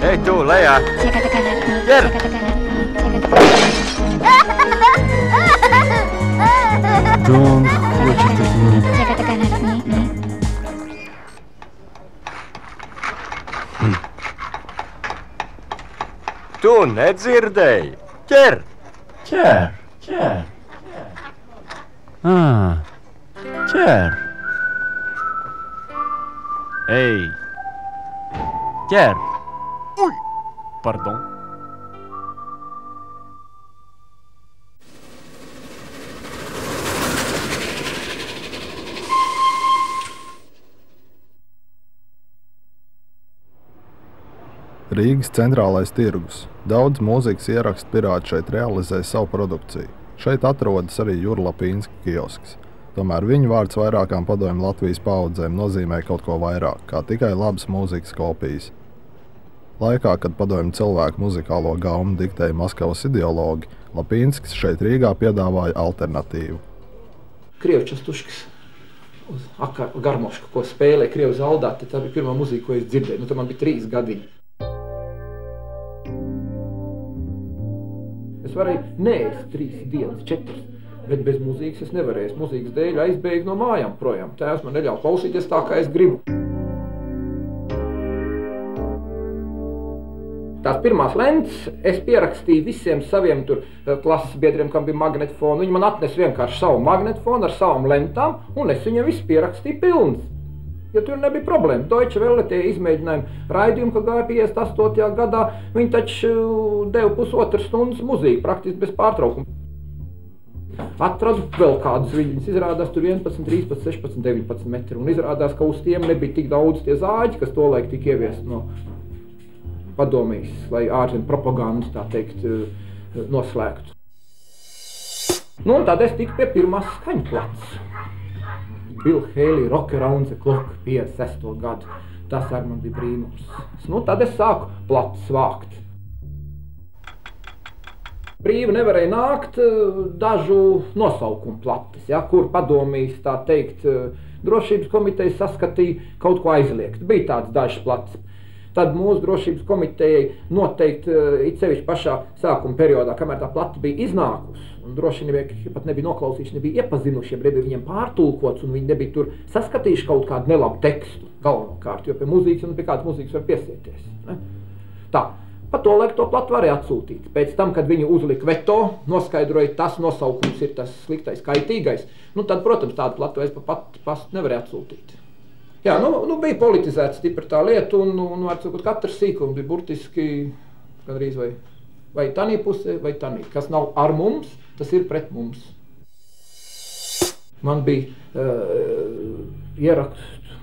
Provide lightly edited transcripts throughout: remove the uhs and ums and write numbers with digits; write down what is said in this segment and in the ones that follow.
Ej, tu, lejā! Ķer! Don, хочет мне. Tu nedzirdēji! Ķer! Ķer. Ķer. Ej. Ķer. Uj! Pardon. Rīgas centrālais tirgus. Daudz mūzikas ierakstu pirāti šeit realizē savu produkciju. Šeit atrodas arī Jurlapīnska kiosks. Tomēr viņa vārds vairākām padomju Latvijas paaudzēm nozīmē kaut ko vairāk, kā tikai labas mūzikas kopijas. Laikā, kad padomju cilvēku muzikālo gaumu diktēja Maskavas ideologi, Lapīnskis šeit Rīgā piedāvāja alternatīvu. Krievu častuškas uz garmošku, ko spēlēja Krievu zaldāti, tā bija pirmā muzika, ko es dzirdēju. Nu, tā man bija 3 gadiņi. Es varēju neēst 3 dienas, 4, bet bez mūzikas es nevarēju. Mūzikas dēļ aizbēgu no mājām projām. Tēvs man neļauj klausīties tā, kā es gribu. Tās pirmās lentes es pierakstīju visiem saviem klases biedriem, kam bija magnetofoni. Viņi man atnesa vienkārši savu magnetofonu ar savām lentām, un es viņiem visu pierakstīju pilns. Jo tur nebija problēma. Deutsche Welle tie izmēģinājumi raidījumi, ka gāja 58. gadā, viņi taču deva 1,5 stundas mūziku, praktiski bez pārtraukuma. Atradu vēl kādus viļņus, izrādās tur 11, 13, 16, 19 metri, un izrādās, ka uz tiem nebija tik daudz tie zāģi, kas tolaik tika ieviest no padomijas, lai ārzemju propagandas, tā teikt, noslēgtu. Nu, un tad es tiku pie pirmās skaņplates. Bill Haley, Rock Around the Clock, 56. gadu. Tas arī man bija brīnums. Nu, tad es sāku plates vākt. Brīvi nevarēja nākt dažu nosaukumu plates, ja, kur padomijas, tā teikt, drošības komiteja saskatīja kaut ko aizliegt. Bija tāds dažs plates. Tad mūsu drošības komitejai noteikti, it sevišķi pašā sākuma periodā, kamēr tā plata bija iznākusi, un droši vien pat nebija noklausījuši, nebija iepazinuši, nebija viņiem pārtulkots, un viņi nebija tur saskatījuši kaut kādu nelabu tekstu galvenokārt, jo pie mūzikas un pie kādas mūzikas var piesieties. Ne? Tā, pa to laiku to platu varēja atsūtīt. Pēc tam, kad viņi uzlika veto, noskaidroja, tas nosaukums ir tas sliktais, kaitīgais, nu tad, protams, tādu platu es pat pastu nevarēja atsūtīt. Jā, nu bija politizēta stipri tā lieta, un var sakot, katrs sīkums bija burtiski gandrīz vai tanī pusē, vai tanī. Kas nav ar mums, tas ir pret mums. Man bija ierakstu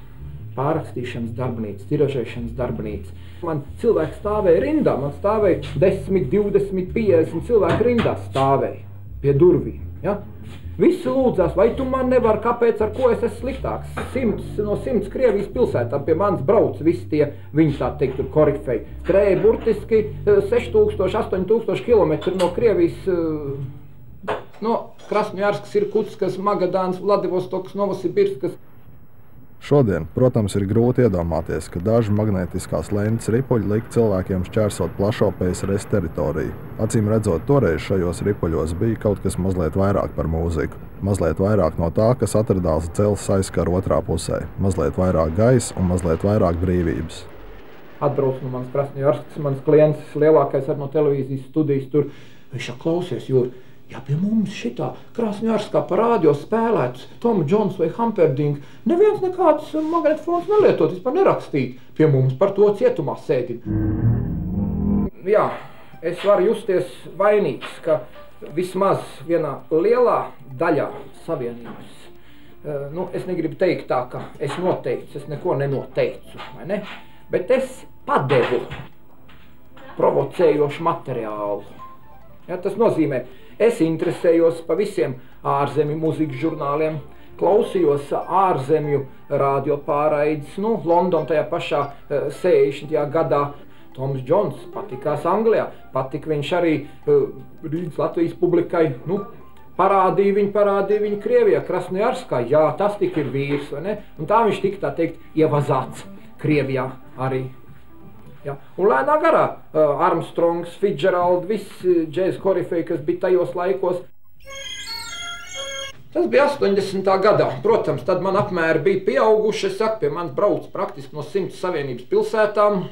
pārrakstīšanas darbnīca, tiražēšanas darbnīca. Man cilvēki stāvēja rindā, man stāvēja 10, 20, 50 cilvēki rindā stāvēja pie durvīm. Ja? Visi lūdzās, vai tu man nevari, kāpēc, ar ko es esmu sliktāks. 100 Krievijas pilsētām pie manis brauc visi tie, viņi tā teikt, tur korifeji. Skrēja burtiski 6000, 8000 kilometri no Krievijas, no Krasnojarskas, Irkutskas, Magadāns, Vladivostokas, Novosibirskas. Šodien, protams, ir grūti iedomāties, ka daži magnētiskās lentes ripuļi lika cilvēkiem šķērsot plašo PSRS teritoriju. Acīm redzot, toreiz šajos ripuļos bija kaut kas mazliet vairāk par mūziku. Mazliet vairāk no tā, kas atradās dzelzs aizkara otrā pusē. Mazliet vairāk gaisa un mazliet vairāk brīvības. Atbrauc no manas Krasnojarskas, mans klients lielākais ar no televīzijas studijas tur. Viņš klausies, jo ja pie mums šitā Krasnojarskā parādio spēlētus Tom Jones vai Humperdinck, neviens nekāds magnetofons nelietot, vispār nerakstīt. Pie mums par to cietumā sēdi. Jā, es varu justies vainīgs, ka vismaz vienā lielā daļā savienības, es negribu teikt tā, ka es noteicu, es neko nenoteicu, vai ne? Bet es padevu provocējošu materiālu. Ja, tas nozīmē, es interesējos pa visiem ārzemju mūzikas žurnāliem, klausījos ārzemju radiopārraides, London tajā pašā 60. gadā. Toms Jones patikās Anglijā, patika viņš arī Rīgas Latvijas publikai, parādīja viņu Krievijā, Krasnojarskā, jā, tas tik ir vīrs, vai ne? Un tā viņš tika, tā teikt, ievazāts Krievijā arī. Ja? Un lēnā garā Armstrongs, Fitzgerald, visi džēza korifeji, kas bija tajos laikos. Tas bija 80. gadā. Protams, tad man apmēri bija pieauguši. Es saku, pie manis brauc praktiski no 100 savienības pilsētām.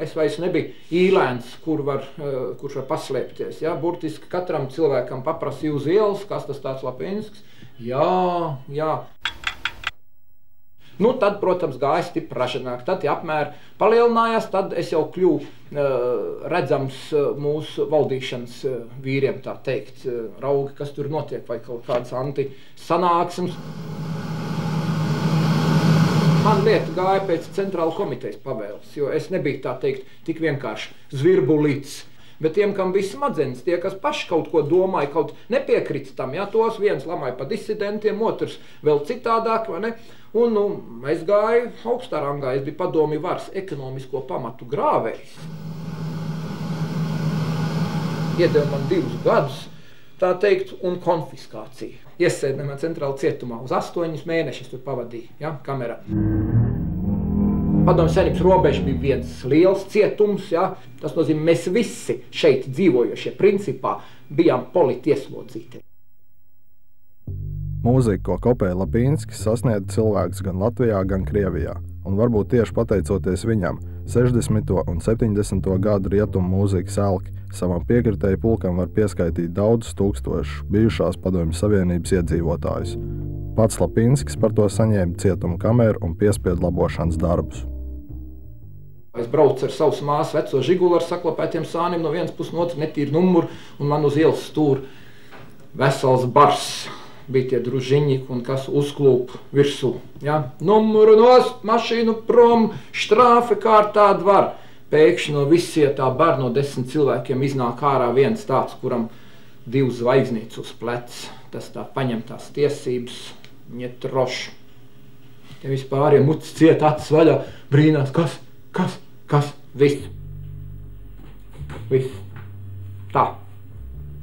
Es vairs nebiju īlēns, kurš var paslēpties. Ja? Burtiski katram cilvēkam paprasīja uz ielas, kas tas tāds Lapinsks. Jā. Nu, tad, protams, gāja stipri ražanāk. Tad apmēri palielinājās, tad es jau kļuvu redzams mūsu valdīšanas vīriem, tā teikt, raugi, kas tur notiek, vai kaut kādas anti-sanāksmes. Man lieta gāja pēc centrāla komitejas pavēles, jo es nebiju, tā teikt, tik vienkārši zvirbulīts. Bet tiem, kam bija smadzenes, tie, kas paši kaut ko domāja, kaut nepiekrita tam, ja, tos viens lamāja pa disidentiem, otrs vēl citādāk, vai ne? Un es gāju augstā rangā, es biju padomju varas ekonomisko pamatu grāvējs. Iedeva man 2 gadus, tā teikt, un konfiskāciju. Iesēdinājumā centrāla cietumā uz 8 mēnešus tur pavadīju, ja, kamerā. Padomju Savienības robeža bija viens liels cietums, ja? Tas nozīmē, mēs visi šeit dzīvojošie principā bijām politieslodzīti. Mūzika, ko kopēja Lapinskis, sasniedza cilvēkus gan Latvijā, gan Krievijā. Un varbūt tieši pateicoties viņam, 60. un 70. gadu rietumu mūzikas elki savam piekritēju pulkam var pieskaitīt daudzus tūkstošus bijušās Padomju Savienības iedzīvotājus. Pats Lapinskis par to saņēma cietuma kameru un piespiedu labošanas darbus. Es braucu ar savus māsu veco Žiguli ar saklapētiem sāniem no vienas puses, no otras netīru numuru, un man uz ielas stūra vesels bars. Bija tie družiņi, un kas uzklūp virsū. Ja? Numuru nost, mašīnu prom, štrāfe kārtā dvar. Pēkšņi no visietā bar no 10 cilvēkiem iznāk ārā viens tāds, kuram 2 zvaigznītes uz pleca. Tas tā paņem tās tiesības, iet trošu. Tie vispāriem mucis ciet, acis vaļā, brīnās, kas? Viss. Tā.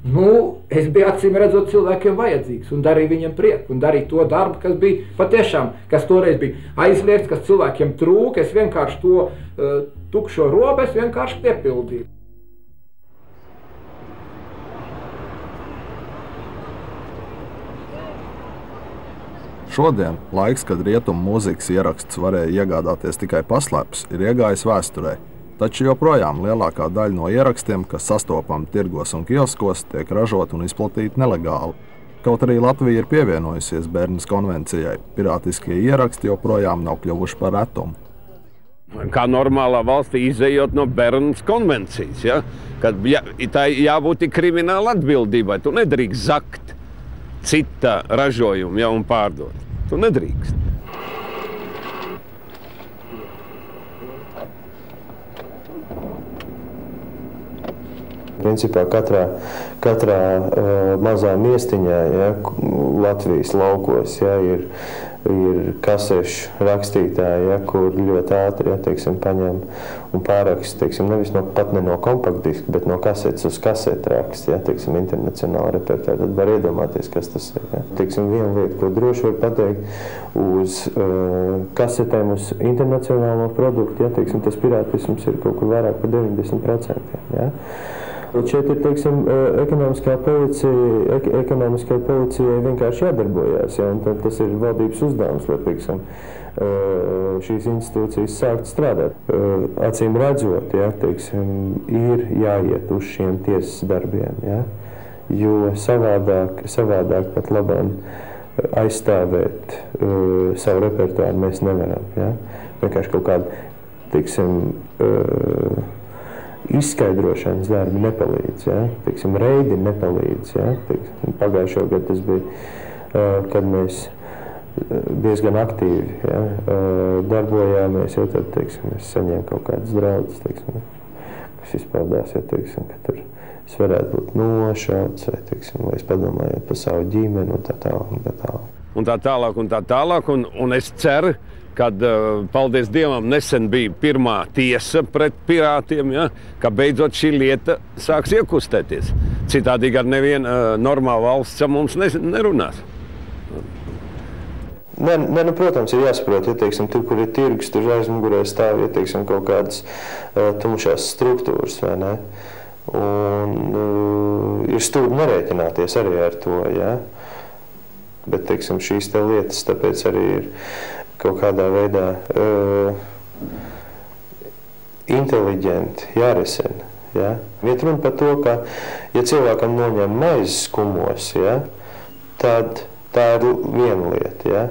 Nu, es biju acīm redzot cilvēkiem vajadzīgs un darīju viņiem prieku un darīju to darbu, kas bija patiešām, kas toreiz bija aizliegts, kas cilvēkiem trūka. Es vienkārši to tukšo robu vienkārši piepildīju. Šodien laiks, kad rietumu mūzikas ieraksts varēja iegādāties tikai paslēpus, ir iegājis vēsturē. Taču joprojām lielākā daļa no ierakstiem, kas sastopami tirgos un kioskos, tiek ražot un izplatīti nelegāli. Kaut arī Latvija ir pievienojusies Bernas konvencijai, pirātiskie ieraksti joprojām nav kļuvuši par retumu. Kā normālā valstī izejot no Bernas konvencijas, ja? Kad tā jābūt krimināla atbildībai, tu nedrīkst zakt cita ražojumu, ja, un pārdot. Tu nedrīkst. Principā katrā mazā miestiņā, ja, Latvijas laukos, ja, ir kasešu rakstītāji, ja, kur ļoti ātri, ja, teiksim, paņem un pārakst, teiksim, nevis pat ne no kompaktdiska, bet no kasetes uz kaseti rakst, ja, teiksim, internacionāla repertāra. Tad var iedomāties, kas tas ir. Ja. Teiksim, viena lieta, ko droši var pateikt, uz kasetēm uz internacionālo produktu, ja, teiksim, tas pirātisms ir kaut kur vairāk par 90%. Ja. Šeit ir, teiksim, ekonomiskai policijai vienkārši jādarbojās, ja, un tas ir valdības uzdevums, lai, teiksim, šīs institūcijas sākt strādāt. Acīm redzot, ja, teiksim, ir jāiet uz šiem tiesas darbiem, ja, jo savādāk pat labāk aizstāvēt savu repertuāru mēs nevaram. Ja. Vienkārši kaut kāda, teiksim, izskaidrošanas darbi nepalīdz, ja? Teiksim, reidi nepalīdz. Ja? Teiksim, pagājušo gadu tas bija, kad mēs diezgan aktīvi, ja? Darbojāmies, jo tad, teiksim, es saņēmu kaut kādas draudzes, teiksim, kas izpaudās, ja, teiksim, ka tur es varētu būt nošauts, vai, teiksim, vai es padomāju par savu ģimeni un tā tālāk. Un es ceru, kad, paldies Dievam, nesen bija pirmā tiesa pret pirātiem, ja, ka beidzot šī lieta sāks iekustēties. Citādi ar neviena normāla valsts mums nerunās. Nu, protams, ir jāsaprot, ja teiksim, tur, kur ir tirgus, tur aizmugurē stāv, ja teiksim, kaut kādas tumšās struktūras, vai ne? Un ir stūri nerēķināties arī ar to, ja? Bet, teiksim, šīs te lietas tāpēc arī ir kaut kādā veidā inteliģenti jārisina, ja? Iet runa par to, ka, ja cilvēkam noņem maizes skumos, ja, tad tā ir viena lieta, ja?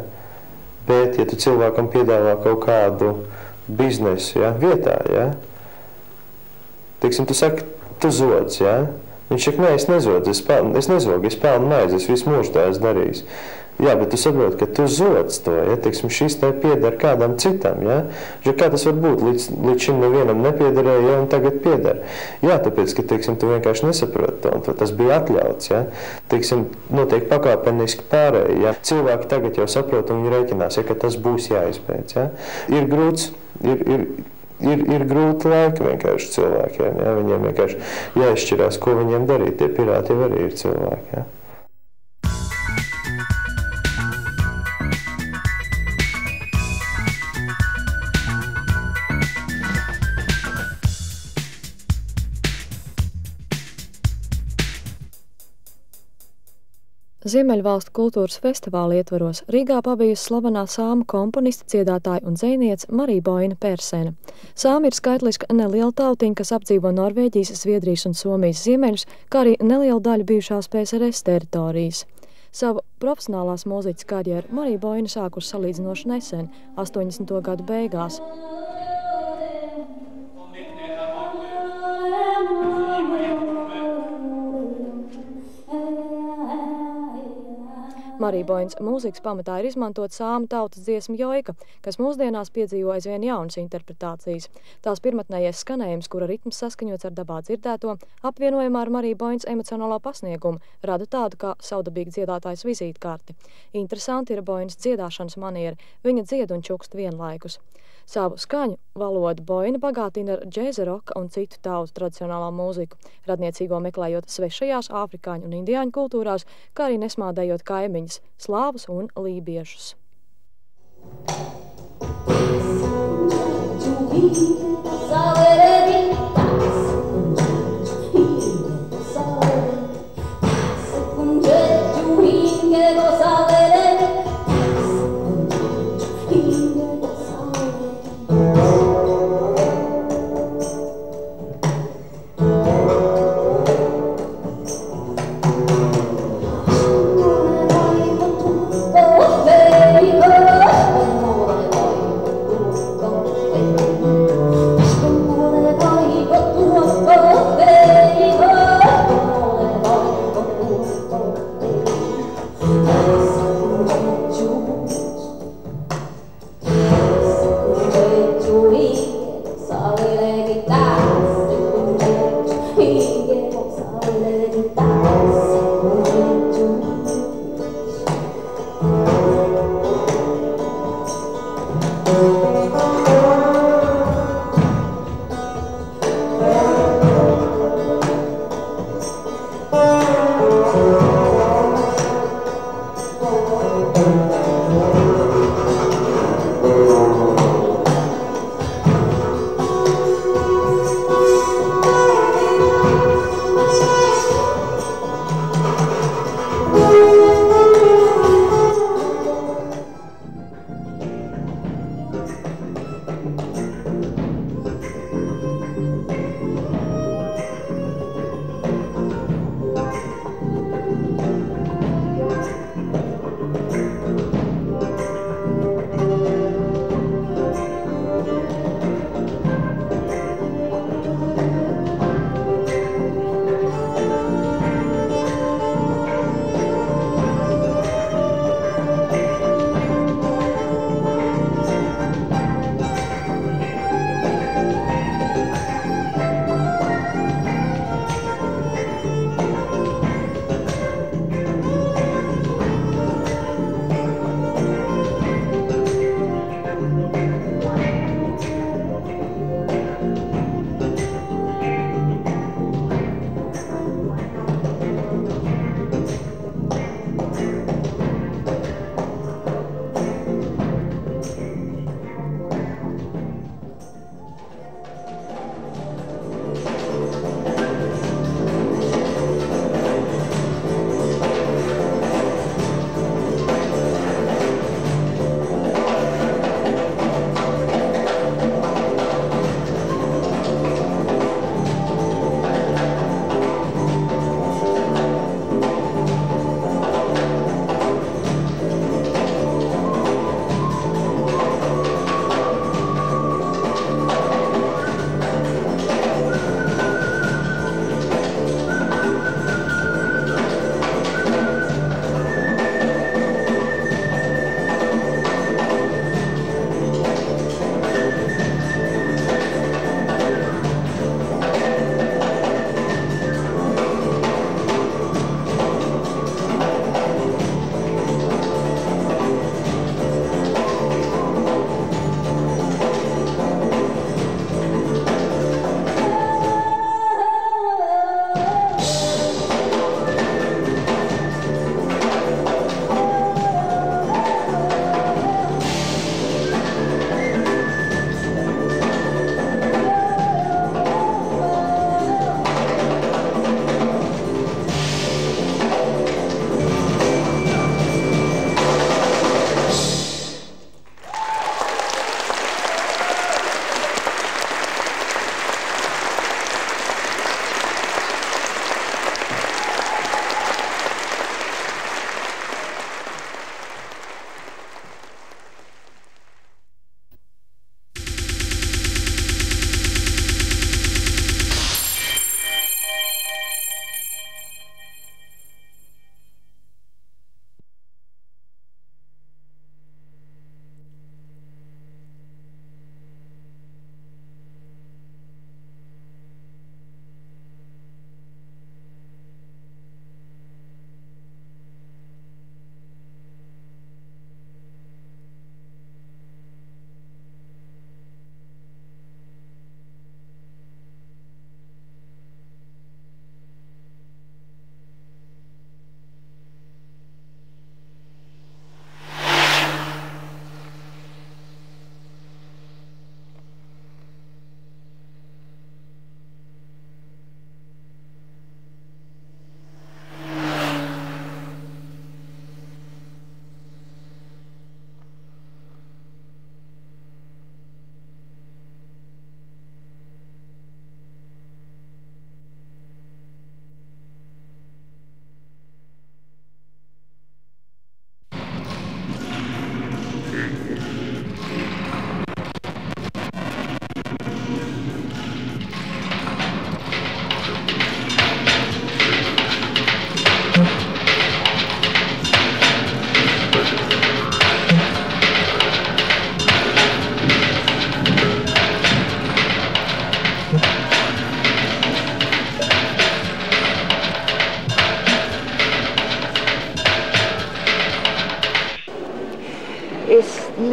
Bet, ja tu cilvēkam piedāvā kaut kādu biznesu, ja, vietā, ja, teiksim, tu saki, tu zodz, ja? Viņš saka, nē, es nezodzu, es pelnu maizi, es visu mūžu tā esmu darījis. Jā, bet tu saproti, ka tu zodz to, ja, teiksim, šis te pieder kādam citam, ja? Kā tas var būt, līdz šim nevienam nepiederēja, ja, un tagad pieder. Jā, tāpēc, ka, teiksim, tu vienkārši nesaproti to, un tas bija atļauts, ja? Teiksim, notiek pakāpeniski pārēji, ja? Cilvēki tagad jau saprot, un viņi rēķinās, ja, ka tas būs jāizbeidz, ja? Ir grūts, ir grūti laiki vienkārši cilvēkiem, ja? Viņiem vienkārši jāizšķirās, ko viņiem darīt, tie pirāti jau arī ir cilvēki, ja? Ziemeļvalstu kultūras festivāla ietvaros Rīgā pabijusi slavenā sāmu komponiste, dziedātāja un dzejniece Marija Boina Persēna. Sāmi ir skaitliska neliela tautiņa, kas apdzīvo Norvēģijas, Zviedrijas un Somijas ziemeļus, kā arī neliela daļa bijušās PSRS teritorijas. Savu profesionālās mūziķas karjeru Marija Boina sākusi salīdzinoši nesen, 80. gadu beigās. Marija Boinas mūzikas pamatā ir izmantot sāmu tautas dziesmu Joika, kas mūsdienās piedzīvo aizvien jaunas interpretācijas. Tās pirmatnējais skanējums, kura ritms saskaņots ar dabā dzirdēto, apvienojumā ar Marija Boinas emocionālo pasniegumu, rada tādu kā savdabīgu dziedātājs vizītkarti. Interesanti ir Boinas dziedāšanas maniera, viņa dzied un čukst vienlaikus. Savu skaņu valodu Boina bagātina ar džēza, roka un citu tautu tradicionālā mūziku, radniecīgo meklējot svešajās afrikāņu un indiāņu kultūrās, kā arī nesmādējot kaimiņus, slāvus un lībiešus. Boy,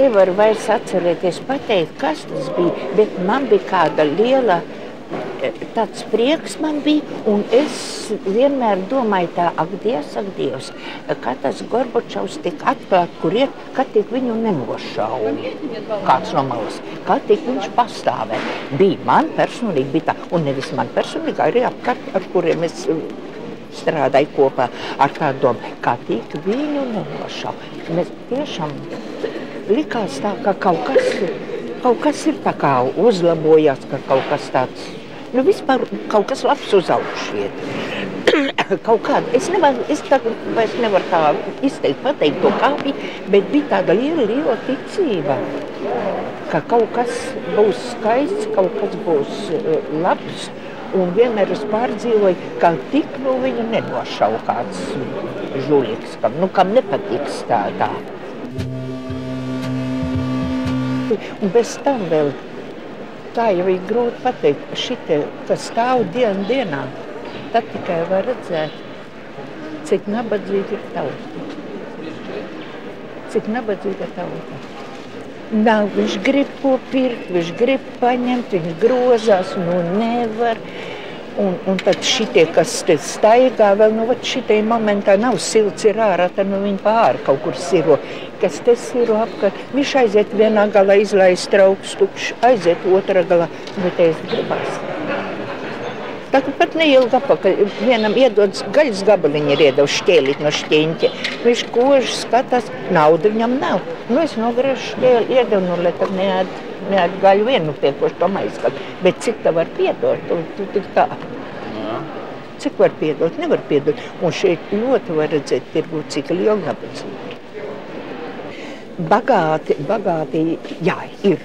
nevaru vairs atcerēties pateikt, kas tas bija, bet man bija kāda liela, tāds prieks man bija, un es vienmēr domāju tā, ak Dievs, kā tas Gorbačovs tik atklāt, kur iet, kā tik viņu nenošauja, kāds no malas, kā tik viņš pastāvē. Bija man personīgi, bija tā, un nevis man personīgi, arī apkārt, ar kuriem es strādāju kopā ar tādu domu, kā tik viņu nenošauja. Mēs tiešām likās tā, ka kaut kas ir tā kā uzlabojās, ka kaut kas tāds, vispār kaut kas labs uz augšu iet. Kaut kāda, es tagad vairs nevaru tā izteikt, pateikt to kā bija, bet bija tāda liela ticība, ka kaut kas būs skaists, kaut kas būs labs, un vienmēr es pārdzīvoju, ka tik viņu nenošauja kāds žuļiks, kam nepatiks tā. Un bez tam vēl, tā jau ir grūti pateikt, šitie, kas stāv dienā, tad tikai var redzēt, cik nabadzīga ir tauta. Cik nabadzīga tauta. Nav, viņš grib ko pirkt, viņš grib paņemt, viņš grozās, nevar. Un tad šitie, kas te staigā, vēl šitie momentā nav silts, ir ārā, tad viņi pāri kaut kur siro. Kas te siro apkārt, viņš aiziet vienā galā, izlaist trauks tukšs, aiziet otrā galā, bet es gribās. Tagad pat neilgi apakaļ, vienam iedodas gaļas gabaliņi ir iedevis šķēlīt no šķiņķa. Viņš koži skatās, nauda viņam nav. Es nogriežu šķēli, iedevu, lai tad neēd gaļu vienu piekošu to maizgaļu. Bet cik tā var piedot, tu tik tā. Cik var piedot, nevar piedot. Un šeit ļoti var redzēt, tirgu, cik liela nabadzība. Bagāti, jā, ir.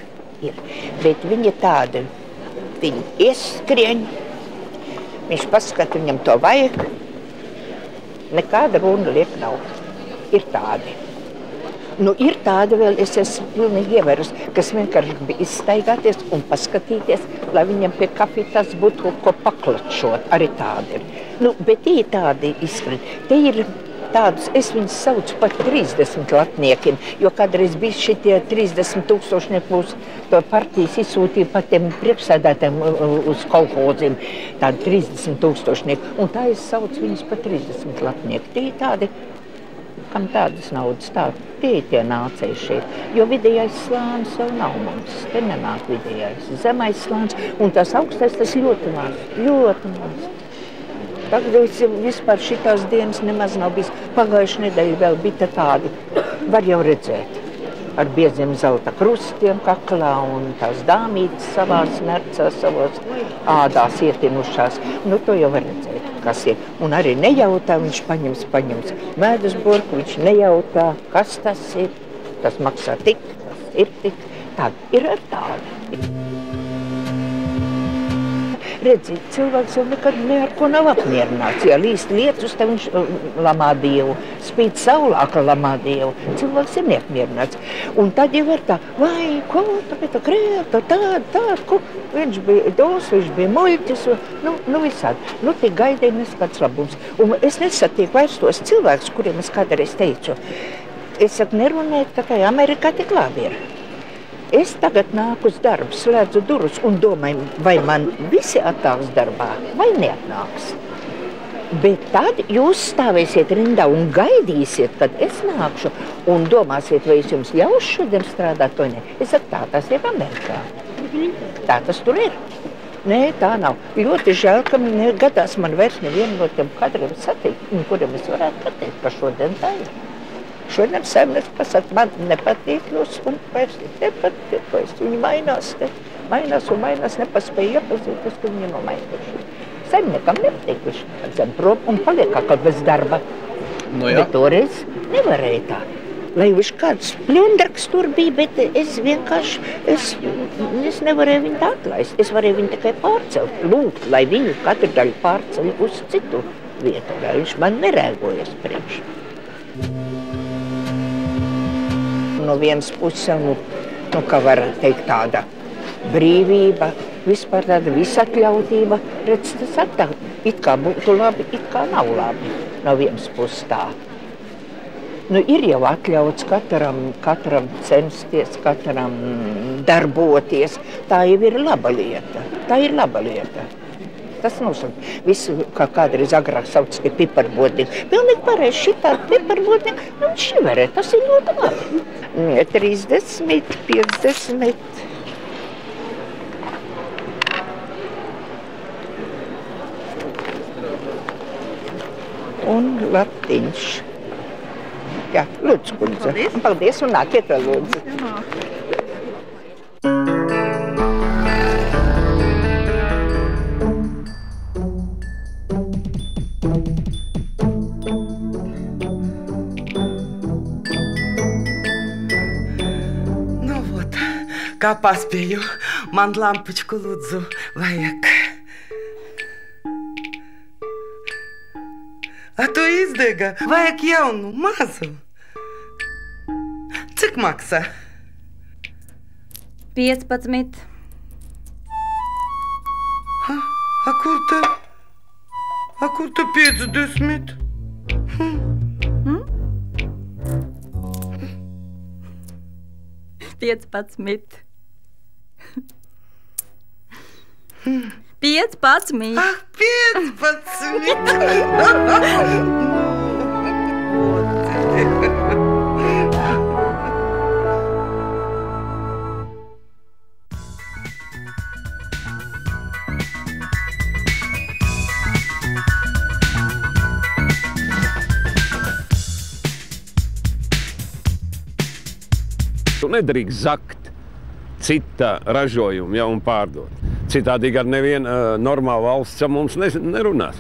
Bet viņi tādi, viņi ieskrieņ, viņš paskata, viņam to vajag, nekāda runa liek nav. Ir tādi. Ir tādi vēl, es esmu pilnīgi ievērus, kas vienkārši bija izstaigāties un paskatīties, lai viņam pie kafijas būtu ko paklatšot. Arī tādi ir. Bet tie ir tādi izskrieni. Tie ir tādus, es viņus saucu par 30 latniekiem, jo kādreiz bija šitie 30 000 mūs to partijas izsūtīja pa tiem priekšsēdētājiem uz kolhoziem, tādi 30 000. Un tā es saucu viņus par 30 latnieku. Tie ir tādi, kam tādas naudas, tie ir tie nācēji šeit. Jo vidējais slānis jau nav mums, te nenāk vidējais, zemais slānis, un tas augstais, tas ļoti maz. Tagad vispār šitās dienas nemaz nav bijis. Pagājuši nedēļa vēl bija tādi, var jau redzēt, ar bieziem zelta krustiem kaklā un tās dāmītes savās nercās, savos ādās ietinušās. To jau var redzēt, kas ir. Un arī nejautā, viņš paņems medus burku, viņš nejautā, kas tas ir. Tas maksā tik, tas ir tik. Tādi ir ar tādi. Redzi, cilvēks jau nekad ar ko nav apmierināts. Ja līst lietus, tad viņš lamā Dievu. Spīd saulā, ka lamā Dievu. Cilvēks ir neapmierināts. Un tad jau ir tā, vai, ko, tā krēta, tāda, ko. Viņš bija dos, viņš bija muļķis, visādi. Tik gaidīja neskāds labums. Un es nesatieku vairs tos cilvēkus, kuriem es kādreiz teicu. Es saku, nerunēt, tā kā Amerikā tik labi ir. Es tagad nāku uz darbu, slēdzu durus un domāju, vai man visi atnāks darbā, vai neatnāks. Bet tad jūs stāvēsiet rindā un gaidīsiet, kad es nākšu, un domāsiet, vai es jums ļaušu šodien strādāt vai ne. Es saku, tā tas ir Amerikā. Tā tas tur ir. Nē, tā nav. Ļoti žēl, ka gadās man vairs nevienu no tiem kadriem satikt, kuriem es varētu pateikt, ka šodien tā ir. Šodien saimnieks pasaka, man nepatīk jūs, un vairs nepatīk, viņi mainās, nepaspēja iepazīties, ka viņi nav mainījuši. Saimniekam nepatīk, viņš zem prom un paliek kaut bez darba. Bet toreiz nevarēja tā. Lai viņš kāds pļundarks tur bija, bet es vienkārši, es nevarēju viņu tā atlaist. Es varēju viņu tikai pārcelt, lūgt, lai viņu katru daļu pārceļ uz citu vietu, lai viņš man nerēgojas priekš. No vienas puses, kā var teikt, tāda brīvība, vispār tāda visatļautība, redz, tas attā, it kā būtu labi, it kā nav labi, no vienas puses tā. Nu, ir jau atļauts katram censties, katram darboties. Tā jau ir laba lieta. Tā ir laba lieta. Tas nosaka visu, kā kādreiz agrāk sauc, ka piparbotnieki. Pilnīgi pareizi šitādi piparbotnieki, nu šiverē, tas ir ļoti labi. 30, 50. Un latiņš. Jā, lūdzu, kundze. Paldies, un nākiet vēl, lūdzu. Nu, vot, kā paspēju, man lampičku lūdzu vajag. A tu izdega, vajag jaunu, mazu. Cik maksā? 15. A kur tu 50? 15. 15. Ach, 15! Tu nedrīkst zakt cita ražojumu, ja, un pārdot. Citādi ar nevienu normālu valsts mums nerunās.